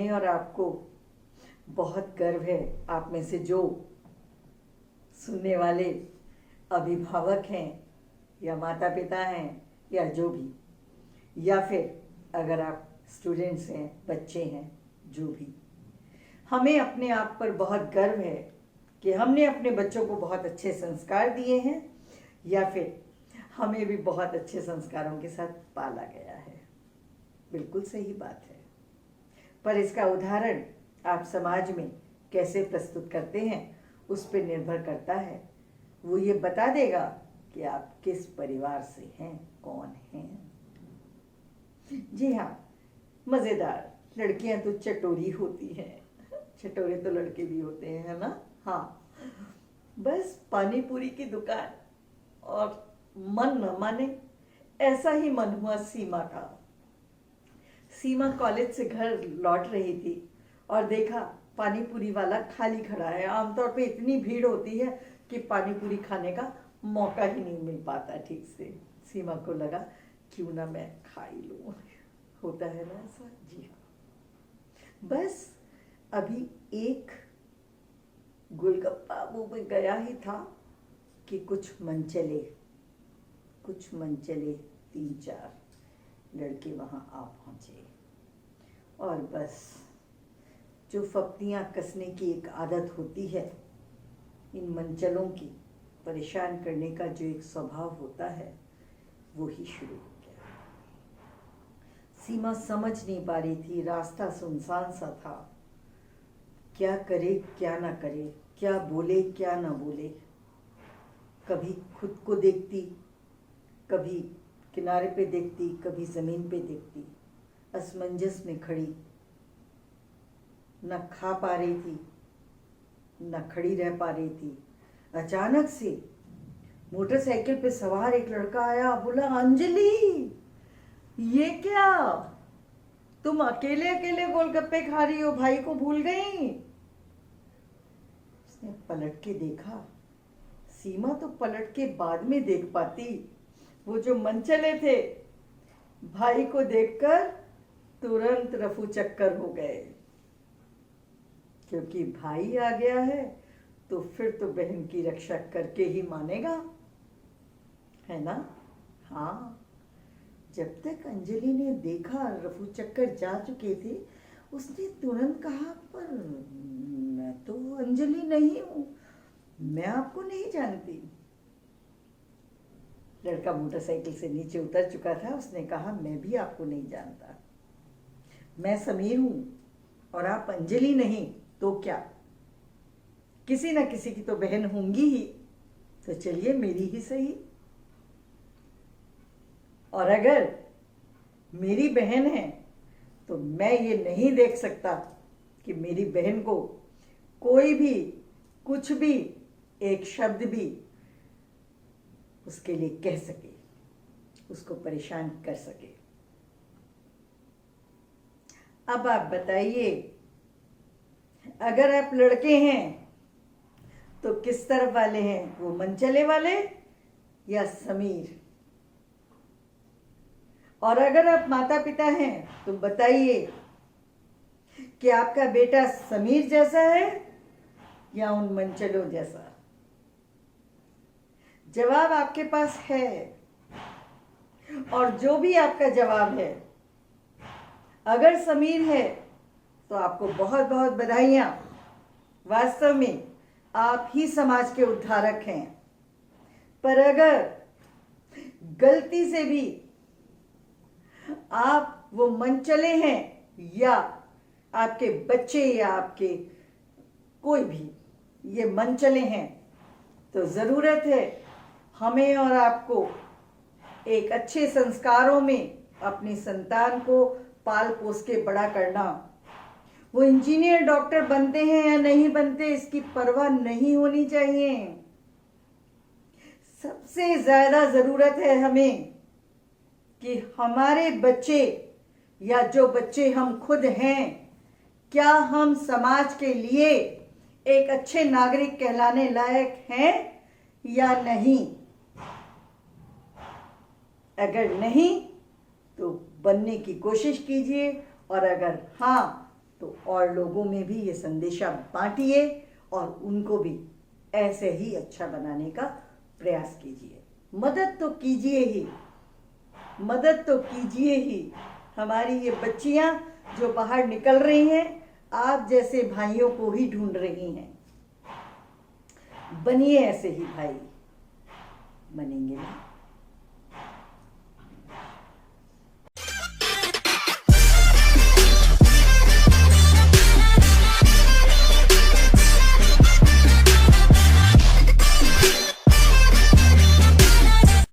हमें और आपको बहुत गर्व है, आप में से जो सुनने वाले अभिभावक हैं या माता पिता हैं या जो भी, या फिर अगर आप स्टूडेंट्स हैं, बच्चे हैं, जो भी, हमें अपने आप पर बहुत गर्व है कि हमने अपने बच्चों को बहुत अच्छे संस्कार दिए हैं या फिर हमें भी बहुत अच्छे संस्कारों के साथ पाला गया है। बिल्कुल सही बात है, पर इसका उदाहरण आप समाज में कैसे प्रस्तुत करते हैं उस पर निर्भर करता है। वो ये बता देगा कि आप किस परिवार से हैं, कौन हैं। जी हाँ, मज़ेदार, लड़कियां तो चटोरी होती हैं, चटोरे तो लड़के भी होते हैं, है ना। हाँ, बस पानी पूरी की दुकान और मन न माने, ऐसा ही मन हुआ सीमा का। सीमा कॉलेज से घर लौट रही थी और देखा पानी पूरी वाला खाली खड़ा है। आमतौर पे इतनी भीड़ होती है कि पानी पूरी खाने का मौका ही नहीं मिल पाता ठीक से। सीमा को लगा क्यों ना मैं खा ही लूँ, होता है ना ऐसा। जी हाँ, बस अभी एक गोलगप्पा मुंह में गया ही था कि कुछ मनचले 3-4 लड़के वहाँ आ पहुँचे और बस जो फप्तियाँ कसने की एक आदत होती है, इन मनचलों की परेशान करने का जो एक स्वभाव होता है, वो ही शुरू हो गया। सीमा समझ नहीं पा रही थी, रास्ता सुनसान सा था, क्या करे क्या ना करे, क्या बोले क्या ना बोले। कभी खुद को देखती, कभी किनारे पे देखती, कभी जमीन पे देखती, असमंजस में खड़ी, न खा पा रही थी न खड़ी रह पा रही थी। अचानक से मोटरसाइकिल पे सवार एक लड़का आया, बोला अंजलि ये क्या, तुम अकेले अकेले गोलगप्पे खा रही हो, भाई को भूल गई। उसने पलट के देखा, सीमा तो पलट के बाद में देख पाती, वो जो मनचले थे भाई को देखकर तुरंत रफू चक्कर हो गए, क्योंकि भाई आ गया है तो फिर तो बहन की रक्षा करके ही मानेगा, है ना। हाँ, जब तक अंजलि ने देखा रफू चक्कर जा चुके थे, उसने तुरंत कहा पर मैं तो अंजलि नहीं हूं, मैं आपको नहीं जानती। लड़का मोटरसाइकिल से नीचे उतर चुका था, उसने कहा मैं भी आपको नहीं जानता, मैं समीर हूं और आप अंजलि नहीं तो क्या, किसी ना किसी की तो बहन होंगी ही, तो चलिए मेरी ही सही। और अगर मेरी बहन है तो मैं ये नहीं देख सकता कि मेरी बहन को कोई भी कुछ भी एक शब्द भी उसके लिए कह सके, उसको परेशान कर सके। अब आप बताइए, अगर आप लड़के हैं तो किस तरफ वाले हैं, वो मनचले वाले या समीर। और अगर आप माता पिता हैं तो बताइए कि आपका बेटा समीर जैसा है या उन मनचलों जैसा। जवाब आपके पास है, और जो भी आपका जवाब है, अगर समीर है तो आपको बहुत बहुत बधाइयां, वास्तव में आप ही समाज के उद्धारक हैं। पर अगर गलती से भी आप वो मनचले हैं या आपके बच्चे या आपके कोई भी ये मनचले हैं, तो ज़रूरत है हमें और आपको एक अच्छे संस्कारों में अपनी संतान को पाल पोस के बड़ा करना। वो इंजीनियर डॉक्टर बनते हैं या नहीं बनते, इसकी परवाह नहीं होनी चाहिए। सबसे ज्यादा जरूरत है हमें कि हमारे बच्चे या जो बच्चे हम खुद हैं, क्या हम समाज के लिए एक अच्छे नागरिक कहलाने लायक हैं या नहीं। अगर नहीं तो बनने की कोशिश कीजिए, और अगर हाँ तो और लोगों में भी ये संदेशा बांटिए और उनको भी ऐसे ही अच्छा बनाने का प्रयास कीजिए। मदद तो कीजिए ही, मदद तो कीजिए ही। हमारी ये बच्चियां जो बाहर निकल रही हैं, आप जैसे भाइयों को ही ढूंढ रही हैं। बनिए ऐसे ही भाई, बनेंगे ना।